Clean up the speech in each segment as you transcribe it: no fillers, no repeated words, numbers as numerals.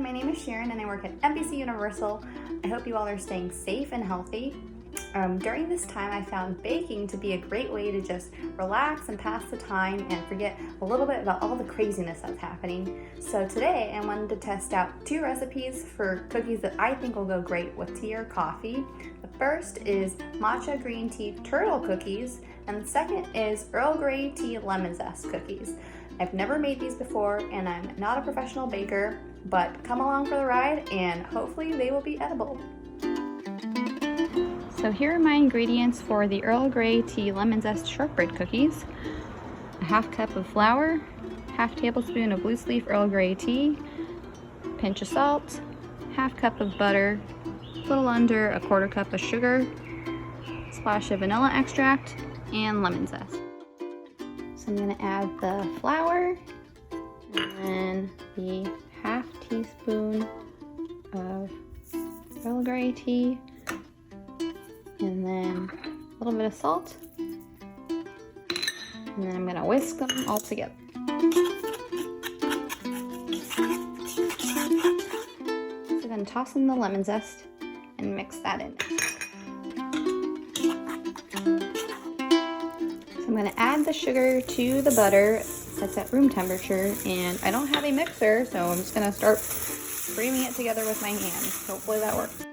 my name is Sharon and I work at NBCUniversal. I hope you all are staying safe and healthy. During this time, I found baking to be a great way to just relax and pass the time and forget a little bit about all the craziness that's happening. So today I wanted to test out 2 recipes for cookies that I think will go great with tea or coffee. The first is matcha green tea turtle cookies, and the second is Earl Grey tea lemon zest cookies. I've never made these before and I'm not a professional baker, but come along for the ride and hopefully they will be edible. So here are my ingredients for the Earl Grey tea lemon zest shortbread cookies. A half cup of flour, half tablespoon of loose leaf Earl Grey tea, pinch of salt, half cup of butter, a little under a quarter cup of sugar, splash of vanilla extract, and lemon zest. So I'm going to add the flour and then the half teaspoon of Earl Grey tea, and then a little bit of salt, and then I'm going to whisk them all together. So then toss in the lemon zest and mix that in. So I'm going to add the sugar to the butter that's at room temperature, and I don't have a mixer, so I'm just going to start creaming it together with my hands. Hopefully that works.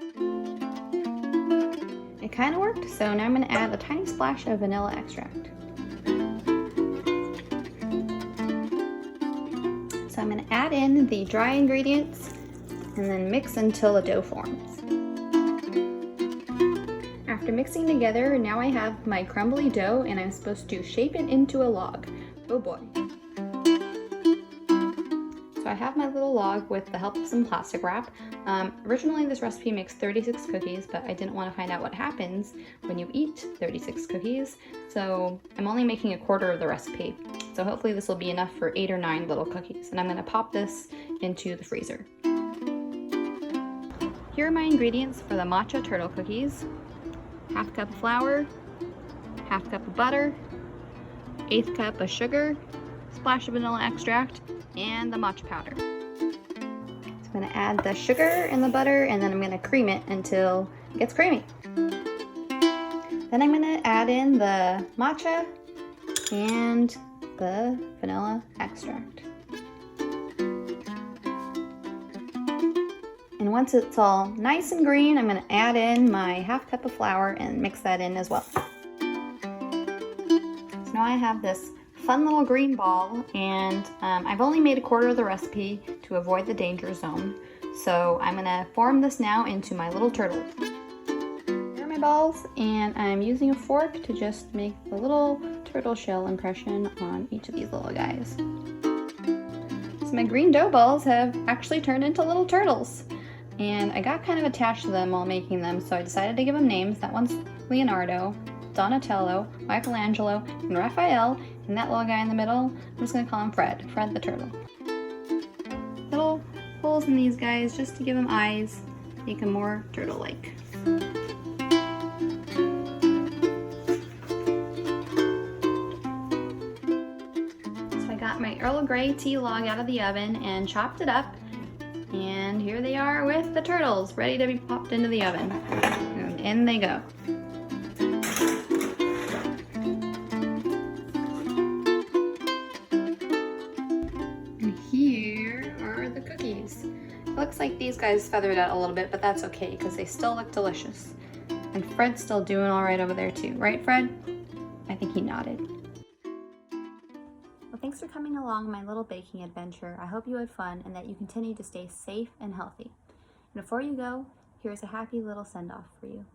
It kind of worked, so now I'm going to add a tiny splash of vanilla extract. So I'm going to add in the dry ingredients and then mix until the dough forms. After mixing together, now I have my crumbly dough and I'm supposed to shape it into a log. Oh boy. So I have my little log with the help of some plastic wrap. Originally this recipe makes 36 cookies, but I didn't want to find out what happens when you eat 36 cookies, so I'm only making a quarter of the recipe. So hopefully this will be enough for 8 or 9 little cookies, and I'm going to pop this into the freezer. Here are my ingredients for the matcha turtle cookies. Half cup of flour, half cup of butter, 1/8 cup of sugar, splash of vanilla extract, and the matcha powder. So I'm going to add the sugar and the butter, and then I'm going to cream it until it gets creamy. Then I'm going to add in the matcha and the vanilla extract. And once it's all nice and green, I'm going to add in my half cup of flour and mix that in as well. So now I have this fun little green ball, and I've only made a quarter of the recipe to avoid the danger zone. So I'm going to form this now into my little turtle. Here are my balls, and I'm using a fork to just make the little turtle shell impression on each of these little guys. So my green dough balls have actually turned into little turtles. And I got kind of attached to them while making them, so I decided to give them names. That one's Leonardo, Donatello, Michelangelo, and Raphael, and that little guy in the middle, I'm just going to call him Fred the turtle. Little holes in these guys just to give them eyes, make them more turtle-like. So I got my Earl Grey tea log out of the oven and chopped it up. And here they are with the turtles, ready to be popped into the oven. And in they go. And here are the cookies. It looks like these guys feathered out a little bit, but that's okay because they still look delicious. And Fred's still doing all right over there too. Right, Fred? I think he nodded. Well, thanks for coming along my little baking adventure. I hope you had fun and that you continue to stay safe and healthy. And before you go, here's a happy little send-off for you.